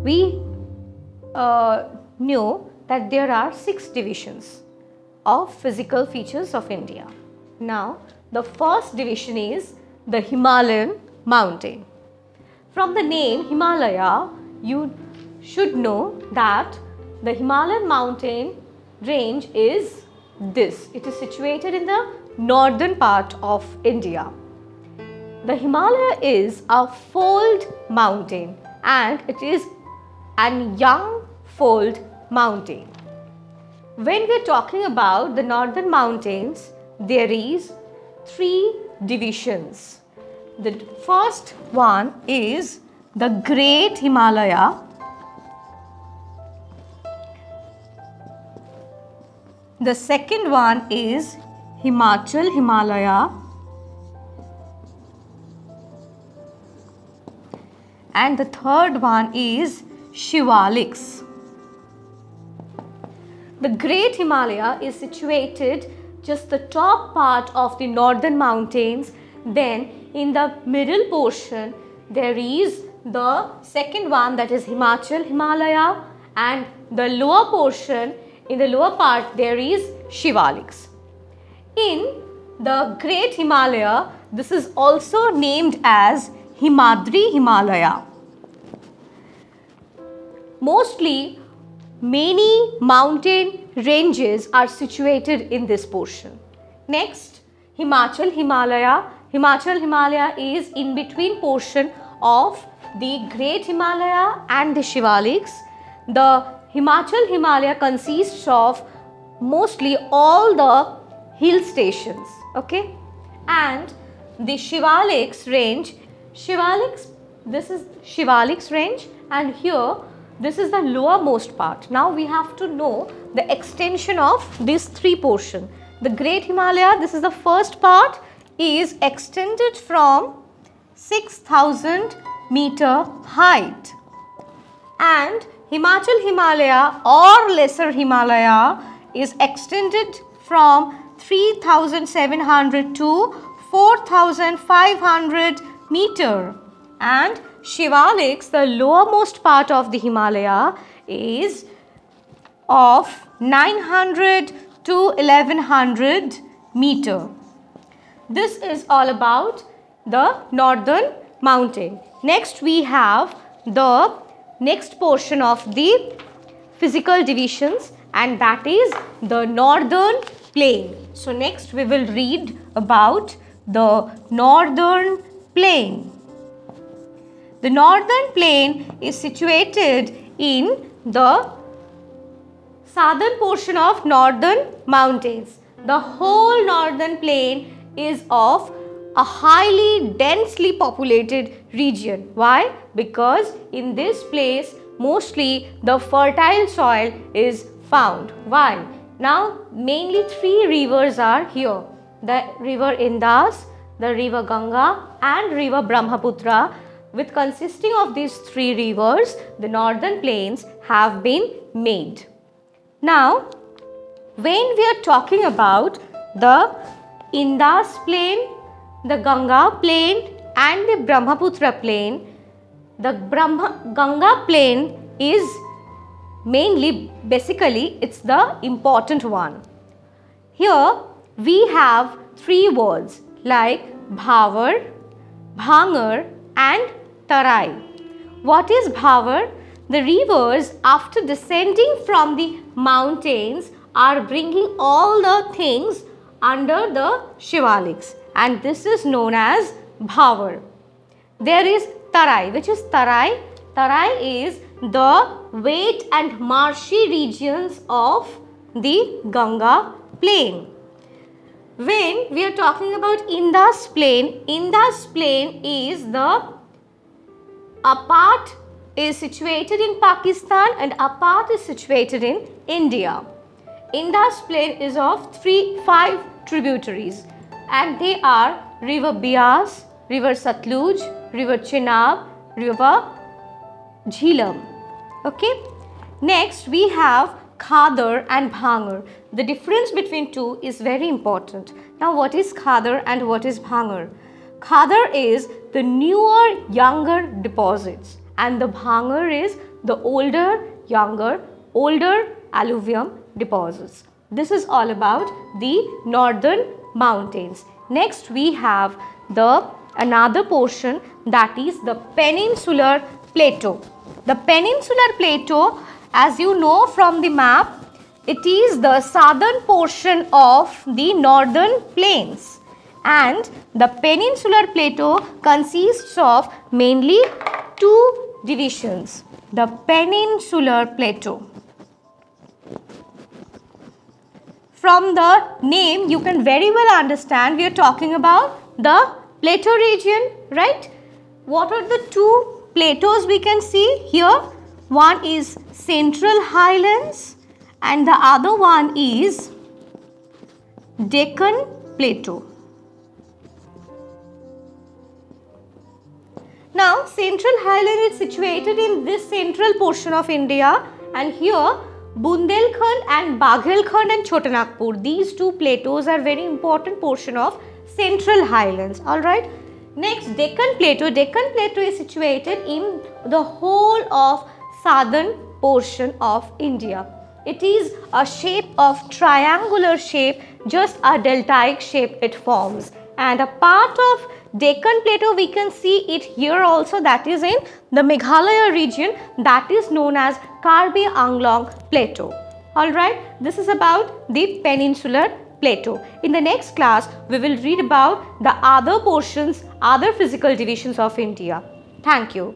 we knew that there are 6 divisions of physical features of India. Now, the first division is the Himalayan mountain. From the name Himalaya, you should know that the Himalayan mountain range is this. It is situated in the northern part of India. The Himalaya is a fold mountain and it is an young fold mountain. When we are talking about the northern mountains, there is 3 divisions. The first one is the Great Himalaya. The second one is Himachal Himalaya. And the third one is Shivaliks. The Great Himalaya is situated just the top part of the northern mountains. Then in the middle portion there is the second one, that is Himachal Himalaya, and the lower portion, in the lower part there is Shivaliks. In the Great Himalaya, this is also named as Himadri Himalaya. Mostly many mountain ranges are situated in this portion. Next, Himachal Himalaya. Himachal Himalaya is in between portion of the Great Himalaya and the Shivaliks. The Himachal Himalaya consists of mostly all the hill stations, okay? And the Shivaliks range, this is Shivaliks range, and here this is the lowermost part. Now we have to know the extension of these 3 portions. The Great Himalaya, this is the first part, is extended from 6,000 meter height, and Himachal Himalaya or Lesser Himalaya is extended from 3,700 to 4,500 meter, and Shivaliks, the lowermost part of the Himalaya, is of 900 to 1100 meter. This is all about the northern mountain. Next we have the next portion of the physical divisions, and that is the northern plain. So next we will read about the northern plain. The northern plain is situated in the southern portion of northern mountains. The whole northern plain is of a highly densely populated region. Why? Because in this place mostly the fertile soil is found. Why? Now mainly 3 rivers are here. The river Indus, the river Ganga and river Brahmaputra. With consisting of these 3 rivers, the northern plains have been made. Now, when we are talking about the Indus plain, the Ganga plain and the Brahmaputra plain, the Ganga plain is mainly, basically, it's the important one. Here we have 3 words like Bhavar, Bhangar and Tarai. What is Bhavar? The rivers, after descending from the mountains, are bringing all the things under the Shivaliks, and this is known as Bhavar. There is Tarai. Which is Tarai? Tarai is the wet and marshy regions of the Ganga plain. When we are talking about Indus plain is a part is situated in Pakistan and a part is situated in India. Indus plain is of 5 tributaries, and they are river Beas, river Satluj, river Chenab, river Jhelum. Okay. Next we have Khadar and Bhangar. The difference between 2 is very important. Now what is Khadar and what is Bhangar? Khadar is the newer, younger deposits, and the Bhangar is the older alluvium deposits. This is all about the northern mountains. Next we have another portion, that is the peninsular plateau. The peninsular plateau, as you know from the map, it is the southern portion of the northern plains, and the peninsular plateau consists of mainly two divisions. The peninsular plateau. From the name you can very well understand we are talking about the plateau region, right? What are the two plateaus we can see here? One is Central Highlands and the other one is Deccan Plateau. Now, Central Highland is situated in this central portion of India, and here Bundelkhand and Baghelkhand and Chotanagpur, these two plateaus are very important portion of Central Highlands. Alright. Next, Deccan Plateau. Deccan Plateau is situated in the whole of southern portion of India. It is a shape of triangular shape, just a deltaic shape it forms, and a part of Deccan Plateau we can see it here also, that is in the Meghalaya region, that is known as Karbi Anglong Plateau. Alright, this is about the peninsular plateau. In the next class we will read about the other portions, other physical divisions of India. Thank you.